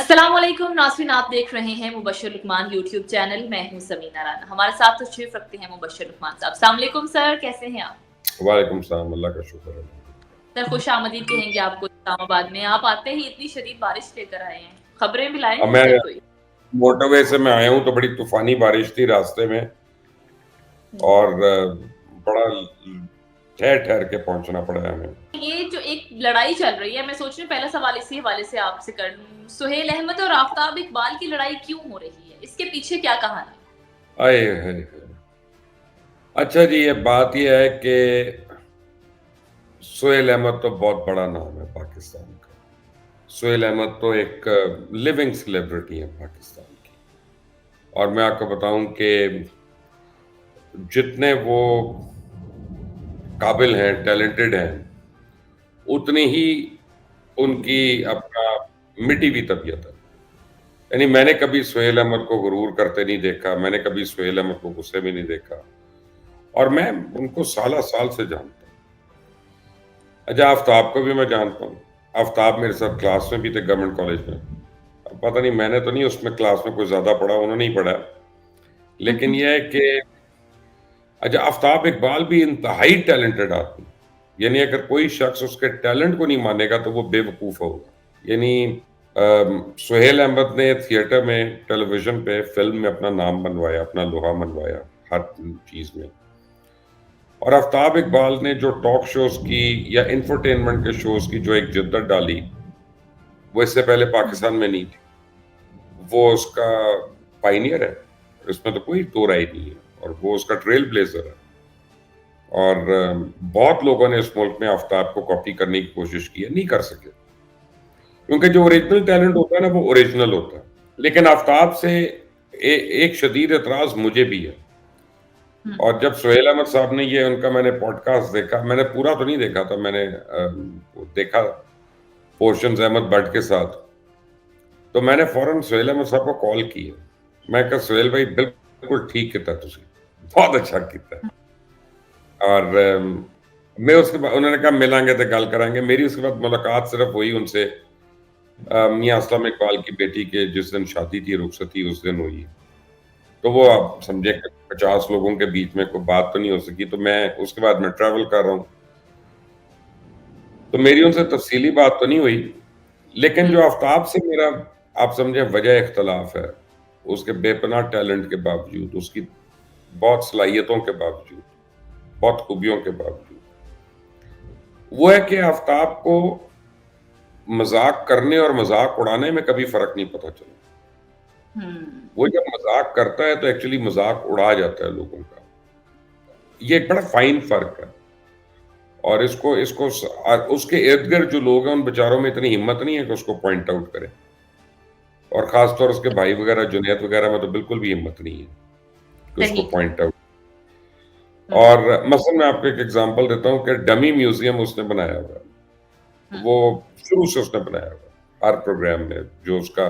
अस्सलाम वालेकुम नाज़रीन, आप देख रहे हैं मुबश्शिर लुकमान यूट्यूब चैनल। मैं हूं समीना राना। हमारे साथ तशरीफ रखते हैं मुबश्शिर लुकमान साहब। अस्सलाम वालेकुम सर, कैसे हैं आप? वालेकुम सलाम, अल्लाह का शुक्र है। सर खुशामदीद कहेंगे आपको इस्लामाबाद में। आप आते ही इतनी शदीद बारिश लेकर आए हैं, खबरें भी लाए अब हैं मैं सर कोई? मोटरवे से मैं आया हूँ तो बड़ी तूफानी बारिश थी रास्ते में और बड़ा ठहर-ठहर के पहुँचना पड़ा हमें। ये जो एक लड़ाई चल रही है, मैं सोच रही हूँ पहला सवाल इसी हवाले से आपसे कर लूँ। सुहेल अहमद और आफताब इकबाल की लड़ाई क्यों हो रही है? इसके पीछे क्या कहानी? आए हाय! अच्छा जी, ये बात ये है कि सुहेल अहमद तो बहुत बड़ा नाम है पाकिस्तान का। सुहेल अहमद तो एक लिविंग सेलिब्रिटी है पाकिस्तान की। और मैं आपको बताऊँ कि जितने वो काबिल हैं, टैलेंटेड हैं, उतनी ही उनकी अपना मिटी हुई तबीयत है। यानी मैंने कभी सुहेल अहमद को गुरूर करते नहीं देखा, मैंने कभी सुहेल अहमद को गुस्से में नहीं देखा और मैं उनको साल से जानता हूँ। अच्छा, आफ्ताब को भी मैं जानता हूँ। आफ्ताब मेरे साथ क्लास में भी थे गवर्नमेंट कॉलेज में। अब पता नहीं, मैंने तो नहीं उसमें क्लास में कोई ज़्यादा पढ़ा, उन्होंने ही पढ़ा। लेकिन ये है कि अच्छा, आफ्ताब इकबाल भी इंतहाई टैलेंटेड आदमी। यानी अगर कोई शख्स उसके टैलेंट को नहीं मानेगा तो वो बेवकूफ़ होगा। यानी सुहेल अहमद ने थिएटर में, टेलीविज़न पे, फ़िल्म में अपना नाम बनवाया, अपना लोहा मनवाया, हर चीज़ में। और आफ्ताब इकबाल ने जो टॉक शोज़ की या इंफोटेनमेंट के शोज़ की जो एक जिद्दत डाली, वो इससे पहले पाकिस्तान में नहीं थी। वो उसका पायनियर है, इसमें तो कोई दो राय नहीं है और वो उसका ट्रेल ब्लेज़र है। और बहुत लोगों ने इस मुल्क में आफ्ताब को कॉपी करने की कोशिश की है, नहीं कर सके। क्योंकि जो ओरिजिनल टैलेंट होता है ना, वो ओरिजिनल होता है। लेकिन आफ्ताब से एक शदीद एतराज़ मुझे भी है। और जब सुहेल अहमद साहब ने ये उनका मैंने पॉडकास्ट देखा, मैंने पूरा तो नहीं देखा था, मैंने वो देखा पोर्शंस अहमद भट्ट के साथ। तो मैंने फ़ौरन सुहेल अहमद साहब को कॉल की है। मैं कहा, सुहेल भाई बिल्कुल ठीक कीता तुसी, बहुत अच्छा कीता। और मैं उसके बाद उन्होंने कहा मिलांगे तो गल करांगे। मेरी उसके बाद मुलाकात सिर्फ हुई उनसे मियां असलम इकबाल की बेटी के जिस दिन शादी थी, रुखसती उस दिन हुई। तो वो आप समझे कि 50 लोगों के बीच में कोई बात तो नहीं हो सकी। तो मैं उसके बाद मैं ट्रैवल कर रहा हूँ, तो मेरी उनसे तफसीली बात तो नहीं हुई। लेकिन जो आफ्ताब से मेरा, आप समझे, वजह इख्तलाफ है, उसके बेपनाह टैलेंट के बावजूद, उसकी बहुत सलाहियतों के बावजूद, बहुत खूबियों के बावजूद, वो है कि आफ्ताब को मजाक करने और मजाक उड़ाने में कभी फर्क नहीं पता चला। वो जब मजाक करता है तो एक्चुअली मजाक उड़ा जाता है लोगों का। ये एक बड़ा फाइन फर्क है। और इसको इसको उसके इर्द गिर्द जो लोग हैं उन बेचारों में इतनी हिम्मत नहीं है कि उसको पॉइंट आउट करें। और खासतौर उसके भाई वगैरह, जुनैद वगैरह में तो बिल्कुल भी हिम्मत नहीं है कि उसको सही पॉइंट आउट। और मसलन मैं आपको एक एग्जांपल देता हूँ कि डमी म्यूजियम उसने बनाया हुआ है। वो शुरू से उसने बनाया हुआ है। हर प्रोग्राम में जो उसका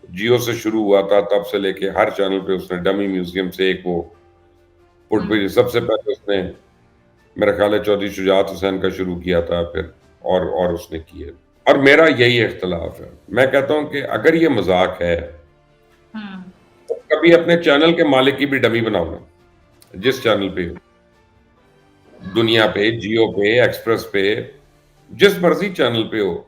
जियो से शुरू हुआ था तब से लेके हर चैनल पे उसने डमी म्यूजियम से एक वो पुट भी, सबसे पहले उसने मेरा ख्याल है चौधरी शुजात हुसैन का शुरू किया था, फिर और उसने किए। और मेरा यही इख्तलाफ है। मैं कहता हूँ कि अगर ये मजाक है तो कभी अपने चैनल के मालिक की भी डमी बनाओ ना, जिस चैनल पे हो, दुनिया पे, जियो पे, एक्सप्रेस पे, जिस मर्जी चैनल पे हो,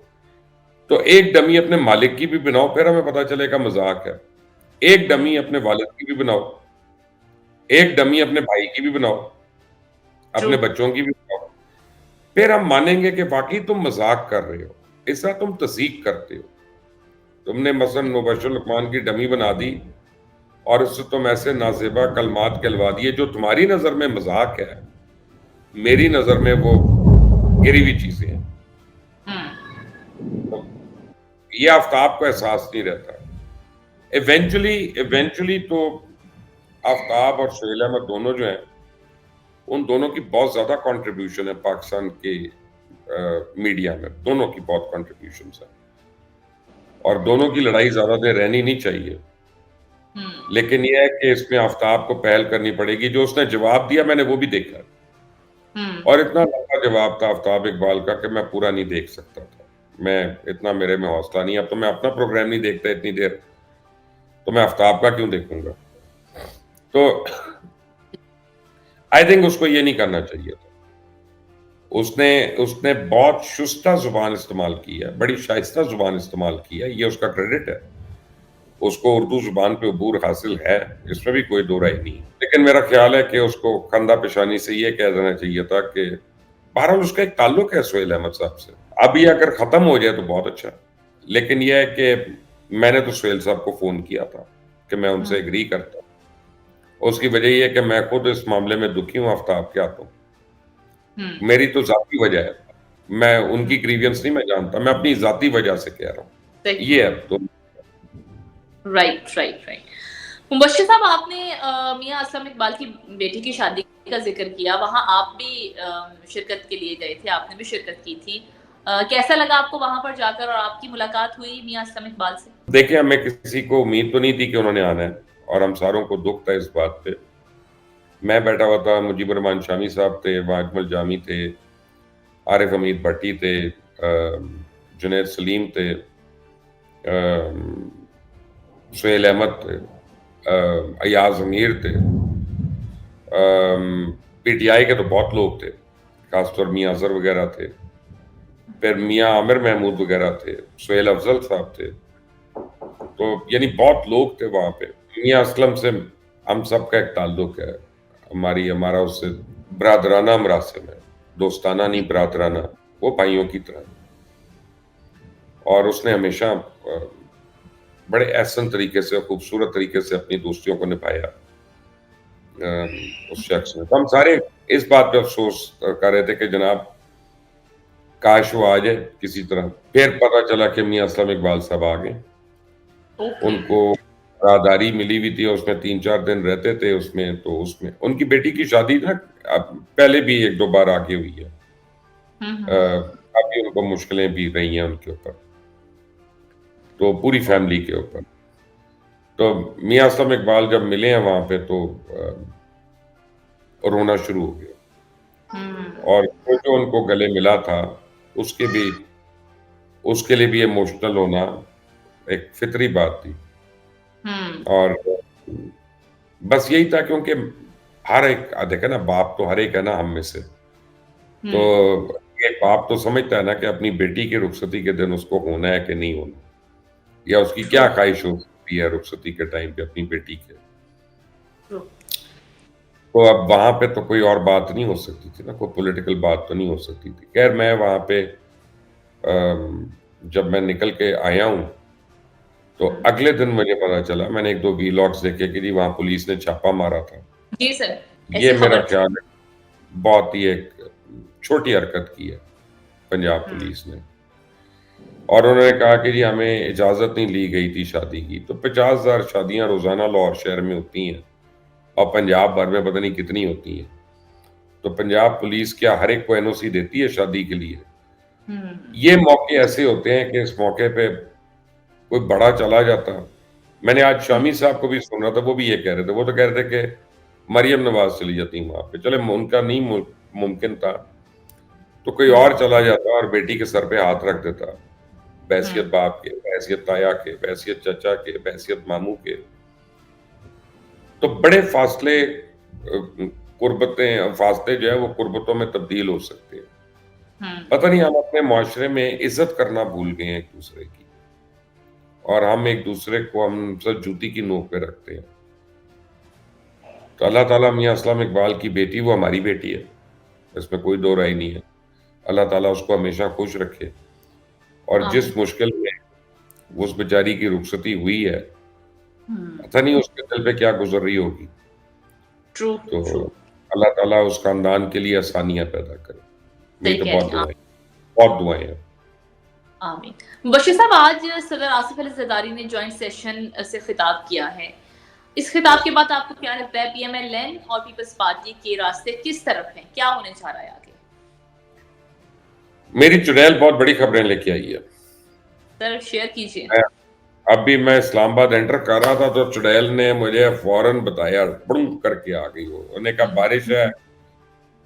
तो एक डमी अपने मालिक की भी बनाओ, फिर हमें पता चलेगा मजाक है। एक डमी अपने वालिद की भी बनाओ, एक डमी अपने भाई की भी बनाओ, ट्रू। अपने बच्चों की भी बनाओ, फिर हम मानेंगे कि वाकई तुम मजाक कर रहे हो। इस तरह तुम तज़ीक करते हो। तुमने मसलन मुबश्शिर लुकमान की डमी बना दी और उससे तुम ऐसे नाज़ेबा कलमात कहलवा दिए जो तुम्हारी नज़र में मजाक है, मेरी नज़र में वो गिरी हुई चीज़ें हैं। तो ये आफ्ताब को एहसास नहीं रहता। इवेंचुअली इवेंचुअली तो आफ्ताब और सुहेल अहमद दोनों जो हैं, उन दोनों की बहुत ज़्यादा कंट्रीब्यूशन है पाकिस्तान के मीडिया में। दोनों की बहुत कंट्रीब्यूशन है और दोनों की लड़ाई ज़्यादा देर रहनी नहीं चाहिए। लेकिन यह है कि इसमें आफ्ताब को पहल करनी पड़ेगी। जो उसने जवाब दिया मैंने वो भी देखा है। और इतना लंबा जवाब था आफ्ताब इकबाल का कि मैं पूरा नहीं देख सकता था। मैं इतना मेरे में हौसला नहीं, अब तो मैं अपना प्रोग्राम नहीं देखता इतनी देर, तो मैं आफ्ताब का क्यों देखूंगा? तो आई थिंक उसको ये नहीं करना चाहिए था। उसने उसने बहुत शुस्ता जुबान इस्तेमाल की है, बड़ी शाइस्ता जुबान इस्तेमाल की है, ये उसका क्रेडिट है। उसको उर्दू जुबान पे अबूर हासिल है, इसमें भी कोई दो राय नहीं। लेकिन मेरा ख्याल है कि उसको खंदा पेशानी से ये कह देना चाहिए था कि बहरहाल उसका एक ताल्लुक है सुहेल अहमद साहब से, अब ये अगर खत्म हो जाए तो बहुत अच्छा। लेकिन यह है कि मैंने तो सुहेल साहब को फोन किया था कि मैं उनसे एग्री करता हूँ। उसकी वजह यह है कि मैं खुद इस मामले में दुखी हूँ आफ्ताब के हाथों। मेरी तो जाती वजह है, मैं उनकी ग्रीवियंस नहीं मैं जानता, मैं अपनी जाती वजह से कह रहा हूँ। ये है तो राइट राइट राइट। मुबश्शिर साहब, आपने मियां असलम इकबाल की बेटी की शादी का जिक्र किया, वहां आप भी शिरकत के लिए गए थे, आपने भी शिरकत की थी। कैसा लगा आपको वहां पर जाकर और आपकी मुलाकात हुई मियां असलम इकबाल से? देखिए, हमें किसी को उम्मीद तो नहीं थी कि उन्होंने आना है, और हम सारों को दुख था इस बात पे। मैं बैठा हुआ था, मुजीबुर रहमान शामी साहब थे, वाजमल जामी थे, आरिफ हमीद भट्टी थे, जुनैद सलीम थे, सुहेल अहमद थे, अयाज अमीर थे, पीटीआई के तो बहुत लोग थे, खासतौर मियाँ अजहर वगैरह थे, फिर मियाँ आमिर महमूद वगैरह थे, सुहेल अफजल साहब थे, तो यानी बहुत लोग थे वहां पे। मियाँ असलम से हम सब का एक ताल्लुक है, हमारा उससे बरादराना मरासिम है, दोस्ताना नहीं बरादराना, वो भाइयों की तरह। और उसने हमेशा बड़े एहसन तरीके से, खूबसूरत तरीके से अपनी दोस्तियों को निभाया उस शख्स ने। तो हम सारे इस बात पे अफसोस कर रहे थे कि जनाब काश वो आ जाए किसी तरह। फिर पता चला कि मियाँ असलम इकबाल साहब आ गए। उनको राहदारी मिली हुई थी, उसमें 3-4 दिन रहते थे उसमें, तो उसमें उनकी बेटी की शादी ना पहले भी 1-2 बार आगे हुई है। काफी उनको मुश्किलें भी रही हैं उनके ऊपर, तो पूरी फैमिली के ऊपर। तो मियाँ असलम इकबाल जब मिले हैं वहां पे तो रोना शुरू हो गया, और जो उनको गले मिला था उसके लिए भी इमोशनल होना एक फितरी बात थी। और बस यही था, क्योंकि हर एक देखे ना, बाप तो हर एक है ना हम में से, तो एक बाप तो समझता है ना कि अपनी बेटी की रुखसती के दिन उसको होना है कि नहीं होना, या उसकी क्या ख्वाहिश हो सकती है रुखसती के टाइम पे अपनी बेटी के। तो अब वहां पे तो कोई और बात नहीं हो सकती थी ना, कोई पॉलिटिकल बात तो नहीं हो सकती थी। खैर, मैं वहां पे जब मैं निकल के आया हूं तो अगले दिन मुझे पता चला, मैंने 1-2 वीलॉग्स देखे कि जी वहां पुलिस ने छापा मारा था। जी सर, ये ऐसी मेरा खबर ख्याल है बहुत ही एक छोटी हरकत की है पंजाब पुलिस ने। और उन्होंने कहा कि जी हमें इजाजत नहीं ली गई थी शादी की। तो 50,000 शादियां रोजाना लाहौर शहर में होती हैं, और पंजाब भर में पता नहीं कितनी होती हैं। तो पंजाब पुलिस क्या हर एक को एनओसी देती है शादी के लिए? ये मौके ऐसे होते हैं कि इस मौके पे कोई बड़ा चला जाता। मैंने आज शामी साहब को भी सुन रहा था, वो भी ये कह रहे थे, वो तो कह रहे थे कि मरियम नवाज चली जाती वहां पे, चले उनका नहीं मुमकिन था तो कोई और चला जाता और बेटी के सर पे हाथ रख देता, बहैसियत बाप के, बहैसियत ताया के, बहैसियत चचा के, बहैसियत मामू के। तो बड़े फासले कुर्बतें फासले जो है वो कुर्बतों में तब्दील हो सकते हैं। पता नहीं हम अपने माशरे में इज्जत करना भूल गए हैं एक दूसरे की, और हम एक दूसरे को हम सब जूती की नोक पे रखते हैं। तो अल्लाह ताला मियाँ असलम इकबाल की बेटी वो हमारी बेटी है, इसमें कोई दो राय नहीं है। अल्लाह ताला उसको हमेशा खुश रखे, और जिस मुश्किल में उस बेचारी की रुखसती हुई है, पता नहीं उसके दिल पे क्या गुजर रही होगी। ट्रू तो ट्रू, अल्लाह ताला उस खानदान के लिए आसानियां पैदा करे। मेरी तो सही कह रही हैं, बहुत दुआएं हैं। आमीन। बशीर साहब, आज सदर आसिफ अली जरदारी ने जॉइंट सेशन से खिताब किया है। इस खिताब के बाद आपको क्या लगता है, पीएमएल-एन और पीपल्स पार्टी के रास्ते किस तरफ हैं, क्या होने जा रहा है आगे? मेरी चुड़ैल बहुत बड़ी खबरें लेके आई है सर शेयर कीजिए। अभी मैं इस्लामाबाद एंटर कर रहा था तो चुड़ैल ने मुझे फौरन बताया, बुड़ुम करके आ गई वो। उन्होंने कहा बारिश है,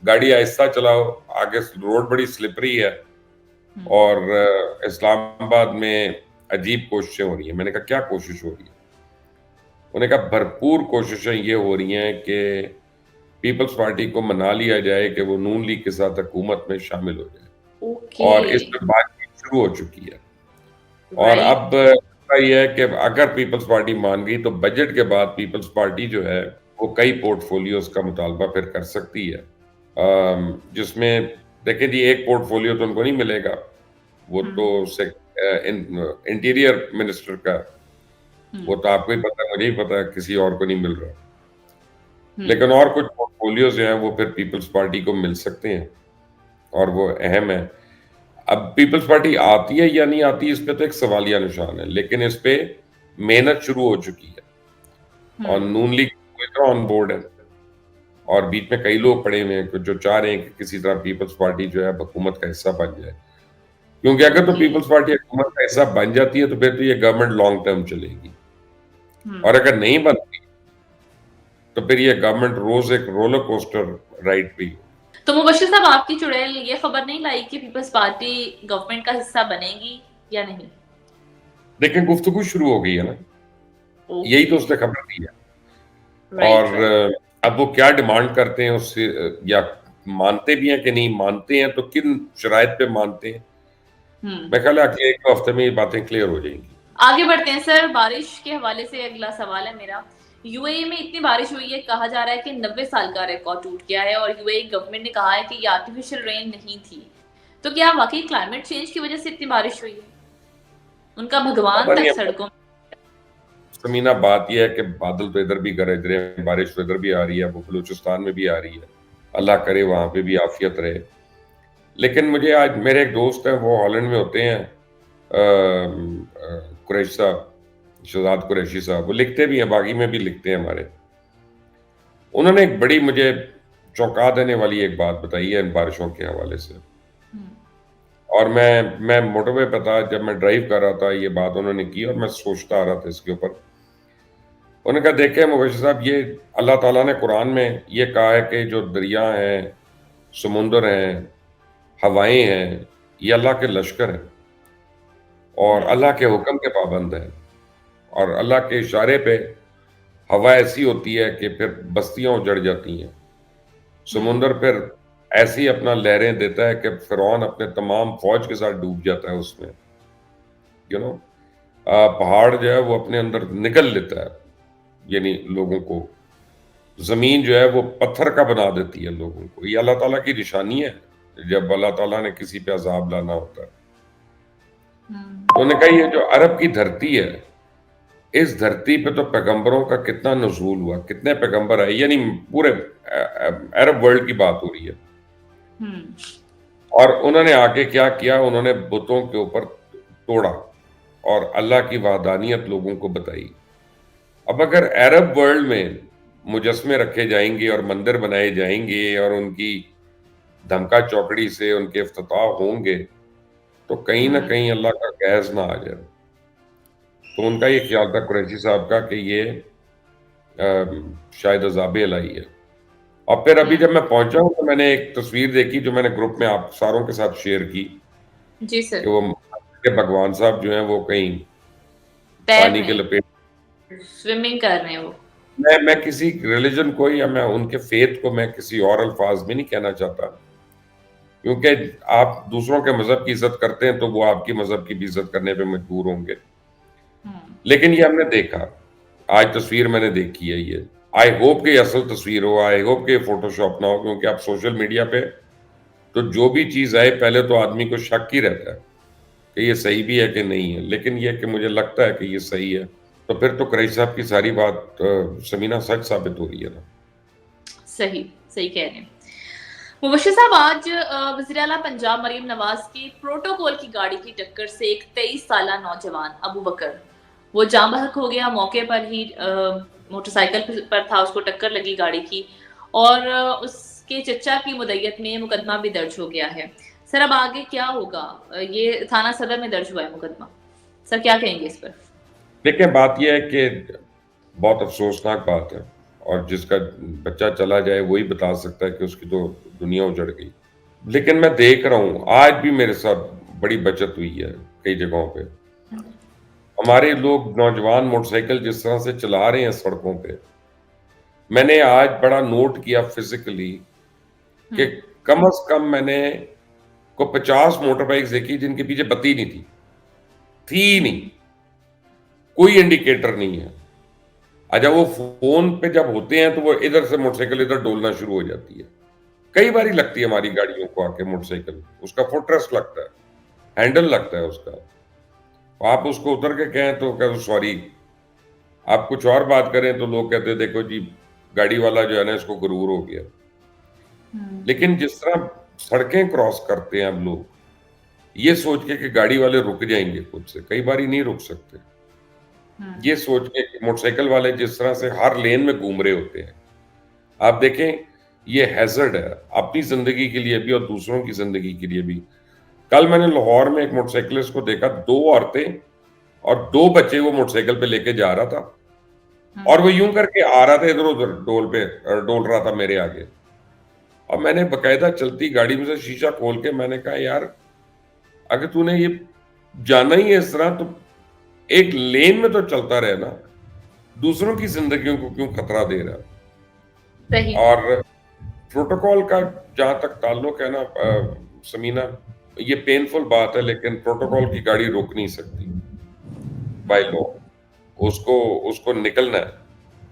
गाड़ी आहिस्ता चलाओ, आगे रोड बड़ी स्लिपरी है। और इस्लामाबाद में अजीब कोशिशें हो रही हैं। मैंने कहा क्या कोशिश हो रही है? उन्होंने कहा भरपूर कोशिशें ये हो रही हैं कि पीपल्स पार्टी को मना लिया जाए कि वो नून लीग के साथ हुकूमत में शामिल हो जाए, ओके। और इस पे बातचीत शुरू हो चुकी है। और राइट। अब ये है कि अगर पीपल्स पार्टी मान गई तो बजट के बाद पीपल्स पार्टी जो है वो कई पोर्टफोलियोज का मुतालबा फिर कर सकती है, जिसमें देखें जी एक पोर्टफोलियो तो उनको नहीं मिलेगा, वो तो इंटीरियर मिनिस्टर का, वो तो आपको ही पता है, मुझे ही पता है, किसी और को नहीं मिल रहा। लेकिन और कुछ पोर्टफोलियो जो हैं वो फिर पीपल्स पार्टी को मिल सकते हैं, और वो अहम है। अब पीपल्स पार्टी आती है या नहीं आती, इस पे तो एक सवालिया निशान है, लेकिन इस पे मेहनत शुरू हो चुकी है और नून लीग ऑन बोर्ड है, और बीच में कई लोग पड़े हुए हैं जो चाह रहे हैं कि किसी तरह पीपल्स पार्टी जो है हुकूमत का हिस्सा बन जाए, क्योंकि अगर तो पीपल्स पार्टी हुकूमत का हिस्सा बन जाती है तो फिर तो ये गवर्नमेंट लॉन्ग टर्म चलेगी, और अगर नहीं बनती तो फिर ये गवर्नमेंट रोज एक रोलर कोस्टर राइड पे ही। तो मुबश्शिर साहब, आपकी चुड़ैल ये खबर नहीं लाई कि पीपल्स पार्टी गवर्नमेंट का हिस्सा बनेगी या नहीं? लेकिन गुफ्तगू शुरू हो गई है ना, यही तो उसने खबर दी है। राइट, और राइट। अब वो क्या डिमांड करते हैं उससे, या मानते भी हैं कि नहीं मानते हैं, तो किन शराइत पे मानते हैं, मैं ख्याल है अगले 1 हफ्ते में ये बातें क्लियर हो जाएंगी। आगे बढ़ते हैं सर, बारिश के हवाले से अगला सवाल है मेरा। यूएई में इतनी बारिश हुई है, कहा जा रहा है कि 90 साल का रिकॉर्ड टूट गया है, और यूएई गवर्नमेंट ने कहा है कि ये आर्टिफिशियल रेन नहीं थी। तो क्या वाकई क्लाइमेट चेंज की वजह से इतनी बारिश हुई है? उनका भगवान पता नहीं, तक सड़कों। समीना बात यह है कि बादल तो इधर भी गरज रहे हैं, बारिश तो इधर भी आ रही है, वो बलूचिस्तान में भी आ रही है, अल्लाह करे वहां पे भी आफियत रहे। लेकिन मुझे आज मेरे एक दोस्त हैं, वो हॉलैंड में होते हैं, कुरैशी साहब, शहजाद कुरैशी साहब, वो लिखते भी हैं, बागी में भी लिखते हैं हमारे। उन्होंने एक बड़ी मुझे चौंका देने वाली एक बात बताई है इन बारिशों के हवाले से, और मैं मोटरवे पे था, जब मैं ड्राइव कर रहा था ये बात उन्होंने की, और मैं सोचता आ रहा था इसके ऊपर। उन्होंने कहा देखे मुबश्शिर साहब, ये अल्लाह ताला ने कुरान में ये कहा है कि जो दरिया हैं, समुंदर हैं, हवाएं हैं, ये अल्लाह के लश्कर हैं, और अल्लाह के हुक्म के पाबंद हैं, और अल्लाह के इशारे पे हवा ऐसी होती है कि फिर बस्तियां उजड़ जाती हैं, समुंदर फिर ऐसी अपना लहरें देता है कि फिरौन अपने तमाम फौज के साथ डूब जाता है उसमें, यू नो। पहाड़ जो है वो अपने अंदर निकल लेता है, यानी लोगों को, जमीन जो है वो पत्थर का बना देती है लोगों को। ये अल्लाह ताला की निशानी है जब अल्लाह ताला ने किसी पे अजाब लाना होता है। तो उन्होंने कहा ये जो अरब की धरती है, इस धरती पे तो पैगंबरों का कितना नुज़ूल हुआ, कितने पैगंबर आए, यानी पूरे अरब वर्ल्ड की बात हो रही है। और उन्होंने आगे क्या किया, उन्होंने बुतों के ऊपर तोड़ा और अल्लाह की वहदानियत लोगों को बताई। अब अगर अरब वर्ल्ड में मुजस्मे रखे जाएंगे और मंदिर बनाए जाएंगे और उनकी धमका चौकड़ी से उनके इफ्तिताह होंगे, तो कहीं ना कहीं अल्लाह का गैज़ ना आ जाए। तो उनका ये ख्याल था कुरैशी साहब का कि ये शायद अज़ाब इलाही है। और फिर अभी जब मैं पहुंचा हूं तो मैंने एक तस्वीर देखी जो मैंने ग्रुप में आप सारों के साथ शेयर की, जी सर। कि वो के भगवान साहब जो हैं वो कहीं तैर पानी रहे के हैं, लपेट। स्विमिंग कर रहे हैं वो। मैं किसी रिलीजन को या मैं उनके फेथ को मैं किसी और अल्फाज में नहीं कहना चाहता, क्योंकि आप दूसरों के मजहब की इज्जत करते हैं तो वो आपकी मजहब की भी इज्जत करने पे मजबूर होंगे। लेकिन ये हमने देखा, आज तस्वीर मैंने देखी है, ये आई होप कि असल तस्वीर हो, आई होप कि फोटोशॉप ना हो, क्योंकि आप सोशल मीडिया पे तो जो भी चीज़ आए पहले तो आदमी को शक ही रहता है कि ये सही भी है कि नहीं है, लेकिन ये कि मुझे लगता है कि ये सही है, तो फिर तो कुरैशी साहब की सारी बात समीना सच साबित हो रही है ना। सही सही कह रहे हैं मुबश्शिर साहब। आज वज़ीर आला पंजाब मरीम नवाज की प्रोटोकॉल की गाड़ी की टक्कर से एक 23 साला नौजवान अबू बकर वो जाम बहक हो गया। मौके पर ही मोटरसाइकिल पर था, उसको टक्कर लगी गाड़ी की, और उसके चचा की मुद्दत में मुकदमा भी दर्ज हो गया है। सर अब आगे क्या होगा? ये थाना सदर में दर्ज हुआ है मुकदमा, सर क्या कहेंगे इस पर? देखिए बात यह है कि बहुत अफसोसनाक बात है, और जिसका बच्चा चला जाए वही बता सकता है कि उसकी तो दुनिया उजड़ गई। लेकिन मैं देख रहा हूँ आज भी मेरे साथ बड़ी बचत हुई है कई जगहों पे। हमारे लोग नौजवान मोटरसाइकिल जिस तरह से चला रहे हैं सड़कों पे, मैंने आज बड़ा नोट किया फिज़िकली कि कम से कम मैंने को 50 मोटर बाइक्स देखी जिनके पीछे बत्ती नहीं थी। थी ही नहीं, कोई इंडिकेटर नहीं है। अच्छा वो फ़ोन पे जब होते हैं तो वो इधर से मोटरसाइकिल इधर डोलना शुरू हो जाती है। कई बारी लगती है हमारी गाड़ियों को आके मोटरसाइकिल, उसका फुटरेस्ट लगता है, हैंडल लगता है उसका। आप उसको उतर के कहें तो कहे सॉरी, आप कुछ और बात करें तो लोग कहते हैं देखो जी गाड़ी वाला जो है ना इसको गुरूर हो गया। लेकिन जिस तरह सड़कें क्रॉस करते हैं अब लोग, ये सोच के कि गाड़ी वाले रुक जाएंगे खुद से, कई बारी नहीं रुक सकते। ये सोच के कि मोटरसाइकिल वाले जिस तरह से हर लेन में घूम रहे होते हैं, आप देखें ये हैज़र्ड है, अपनी ज़िंदगी के लिए भी और दूसरों की ज़िंदगी के लिए भी। कल मैंने लाहौर में एक मोटरसाइकिलिस्ट को देखा, 2 औरतें और 2 बच्चे वो मोटरसाइकिल पे लेके जा रहा था और वो यूँ करके आ रहा था इधर-उधर डोल रहा था मेरे आगे। और मैंने बाकायदा चलती गाड़ी में से शीशा खोल के मैंने कहा यार, अगर तूने ये जाना ही है इस तरह तो एक लेन में तो चलता रहे ना, दूसरों की ज़िंदगियों को क्यों खतरा दे रहा है? सही। और प्रोटोकॉल का जहाँ तक ताल्लुक है ना समीना, ये पेनफुल बात है लेकिन प्रोटोकॉल की गाड़ी रोक नहीं सकती बाय लॉ। उसको उसको निकलना है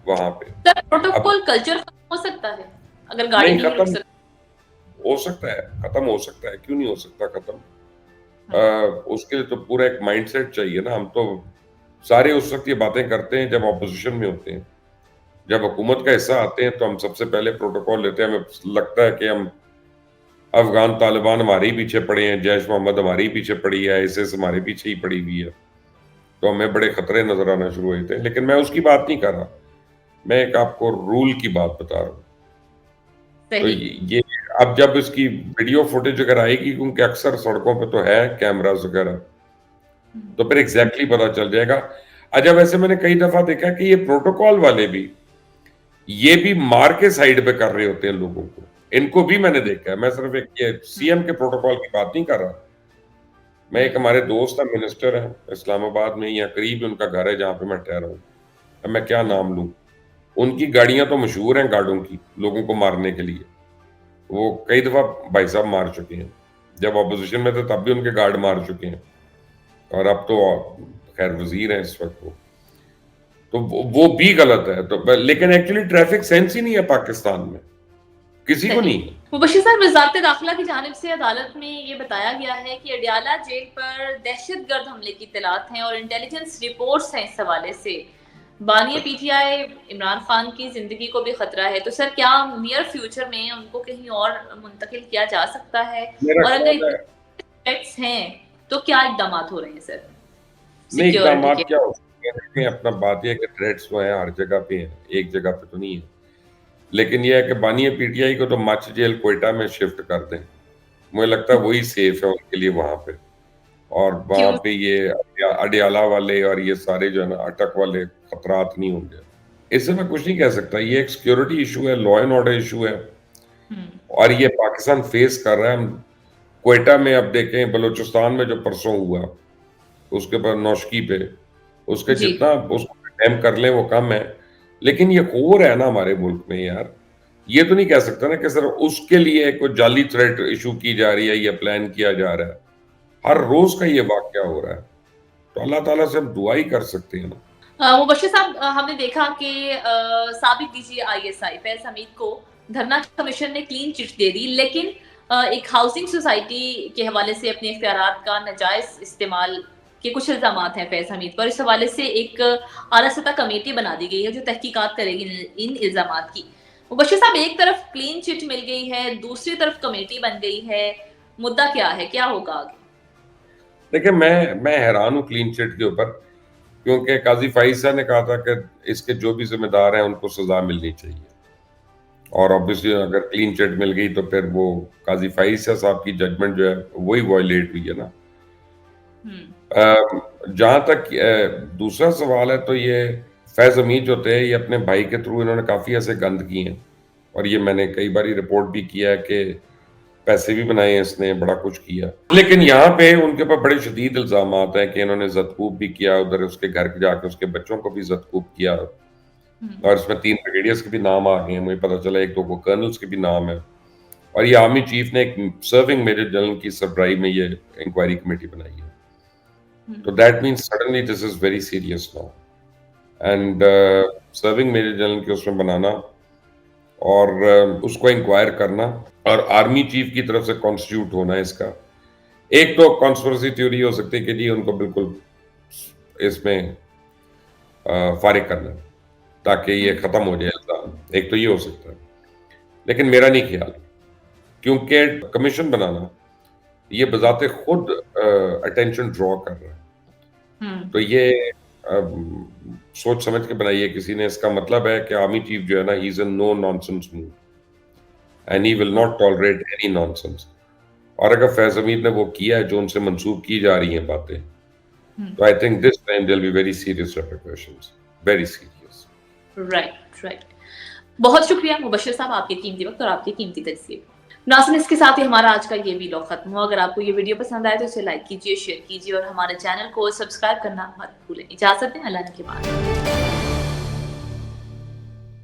वहाँ पे। सर अब प्रोटोकॉल कल्चर खत्म हो सकता है अगर गाड़ी नहीं नहीं रुक खत्म सकती? हो सकता है, खत्म हो सकता है, क्यों नहीं हो सकता खत्म? उसके लिए तो पूरा एक माइंडसेट चाहिए ना, हम तो सारे उस वक़्त ये बातें करते हैं जब ऑपोज़िशन में होते हैं। जब हुकूमत का हिस्सा आते हैं तो हम सबसे पहले प्रोटोकॉल लेते हैं, हमें लगता है कि हम अफ़गान तालिबान हमारे ही पीछे पड़े हैं, जैश मोहम्मद हमारे ही पीछे पड़ी है, आईएसआईएस हमारे पीछे ही पड़ी हुई है। तो हमें बड़े खतरे नज़र आना शुरू हुए थे। लेकिन मैं उसकी बात नहीं कर रहा, मैं एक आपको रूल की बात बता रहा हूँ। तो सही। ये अब जब इसकी वीडियो फुटेज अगर आएगी, क्योंकि अक्सर सड़कों पे तो है कैमराज़ वगैरह, तो फिर एग्ज़ैक्टली पता चल जाएगा। अच्छा वैसे मैंने कई दफ़ा देखा कि ये प्रोटोकॉल वाले भी, ये भी मार के साइड पे कर रहे होते हैं लोगों को। इनको भी मैंने देखा है, मैं सिर्फ़ एक ये सीएम के प्रोटोकॉल की बात नहीं कर रहा। मैं एक हमारे दोस्त हैं मिनिस्टर हैं, इस्लामाबाद में या करीब ही उनका घर है जहाँ पे मैं ठहरा हूँ। अब मैं क्या नाम लूँ? उनकी गाड़ियाँ तो मशहूर हैं गार्डों की, लोगों को मारने के लिए। वो कई दफ़ा भाई साहब मार चुके हैं। जब ऑपोज़िशन में थे तब भी उनके गार्ड मार चुके हैं और अब तो खैर वज़ीर हैं इस वक़्त वो। तो वो भी गलत है। तो लेकिन एक्चुअली ट्रैफ़िक सेंस ही नहीं है पाकिस्तान में, किसी को सही। नहीं है। मुबश्शिर साहब, वज़ारत दाखिला की जानिब से अदालत में ये बताया गया है कि अडयाला जेल पर दहशतगर्द हमले की इत्तलात हैं और इंटेलिजेंस रिपोर्ट्स हैं इस हवाले से। बानी पीटीआई इमरान खान की ज़िंदगी को भी खतरा है। तो सर क्या नियर फ्यूचर में उनको कहीं और मुंतकिल किया जा सकता है? मेरा और अगर ख्याल इतने है थ्रेट्स हैं, तो क्या इक़दामात हो रहे हैं सर नहीं सिक्योरिटी इक़दामात के? क्या हो सकते हैं, देखें अपना बात ये है कि थ्रेट्स तो हैं हर जगह पे हैं, एक जगह पे तो नहीं है। लेकिन ये है कि बानी पीटीआई को तो मच जेल क्वेटा में शिफ्ट कर दें। मुझे लगता है वही सेफ है उनके लिए वहाँ पे। और वहाँ क्यों? पे ये अडयाला वाले और ये सारे जो है ना अटक वाले खतरात नहीं होंगे। इससे मैं कुछ नहीं कह सकता, ये एक सिक्योरिटी इशू है, लॉ एंड ऑर्डर इशू है हुँ। और ये पाकिस्तान फेस कर रहा है। हम क्वेटा में अब देखें, बलूचिस्तान में जो परसों हुआ, उसके बाद नौशकी पे, उसके जी। जितना उसको कंडेम कर लें वो कम है। लेकिन ये हो रहा है ना हमारे मुल्क में यार। ये तो नहीं कह सकता ना कि सिर्फ उसके लिए कोई जाली थ्रेट इशू की जा रही है या प्लान किया जा रहा है। हर रोज़ का ये वाक़या हो रहा है। तो अल्लाह ताला से हम दुआ ही कर सकते हैं ना। मुबश्शिर साहब, हमने देखा कि साबिक डीजी आईएसआई फैज़ हमीद को धरना कमीशन ने क्लीन चिट दे दी, लेकिन एक हाउसिंग सोसाइटी के हवाले से अपने इख्तियारात का नाजायज़ इस्तेमाल के कुछ इल्ज़ामात हैं फैज़ हमीद पर। इस हवाले से एक आला सतह कमेटी बना दी गई है जो तहकीकात करेगी इन इल्ज़ामात की। मुबश्शिर साहब, एक तरफ क्लीन चिट मिल गई है, दूसरी तरफ कमेटी बन गई है, मुद्दा क्या है? क्या होगा आगे? देखिए मैं हैरान हूँ क्लीन चिट के ऊपर, क्योंकि काज़ी फ़ाइज़ साहब ने कहा था कि इसके जो भी ज़िम्मेदार हैं उनको सज़ा मिलनी चाहिए। और ऑब्वियसली अगर क्लीन चिट मिल गई तो फिर वो काज़ी फ़ाइज़ साहब की जजमेंट जो है वही वायलेट हुई है ना। हुँ। जहाँ तक दूसरा सवाल है तो ये फैज़ हमीद जो थे ये अपने भाई के थ्रू इन्होंने काफ़ी ऐसे गंद किए हैं और ये मैंने कई बारी रिपोर्ट भी किया है कि पैसे भी बनाए हैं इसने, बड़ा कुछ किया। लेकिन यहाँ पे उनके ऊपर बड़े शदीद इल्ज़ामात हैं कि इन्होंने ज़दकूब भी किया, उधर उसके घर जाके उसके बच्चों को भी ज़दकूब किया। और इसमें 3 ब्रिगेडियर्स के भी नाम आ गए हैं, मुझे पता चला 1-2 को कर्नल्स के भी नाम है। और ये आर्मी चीफ ने एक सर्विंग मेजर जनरल की सरबराही में ये इंक्वायरी कमेटी बनाई है। तो that means suddenly this is very serious now. And serving major general के उसमें बनाना और उसको इंक्वायर करना और आर्मी चीफ की तरफ से कॉन्स्टिट्यूट होना इसका। एक तो कॉन्स्पिरेसी थ्योरी हो सकती है कि जी उनको बिल्कुल इसमें फारिग करना ताकि ये खत्म हो जाए इल्ज़ाम, एक तो ये हो सकता है। लेकिन मेरा नहीं ख्याल, क्योंकि कमीशन बनाना ये बज़ाते खुद अटेंशन ड्रॉ कर रहा है। तो ये सोच समझ के बनाई है किसी ने। इसका मतलब है कि आर्मी चीफ जो है ना, he is in no nonsense mood and he will not tolerate any nonsense. और अगर फैज़ हमीद ने वो किया है जो उनसे मंसूब की जा रही हैं बातें, तो I think this time there will be very serious repercussions, very serious. Right, right. बहुत शुक्रिया मुबश्शिर साहब, आपके कीमती वक्त और आपकी कीमती तजज़िये। नाज़रीन, इसके साथ ही हमारा आज का ये व्लॉग खत्म हुआ। अगर आपको ये वीडियो पसंद आए तो इसे लाइक कीजिए, शेयर कीजिए और हमारे चैनल को सब्सक्राइब करना मत भूलें। इजाज़त दें, अल्लाह ने के बाद।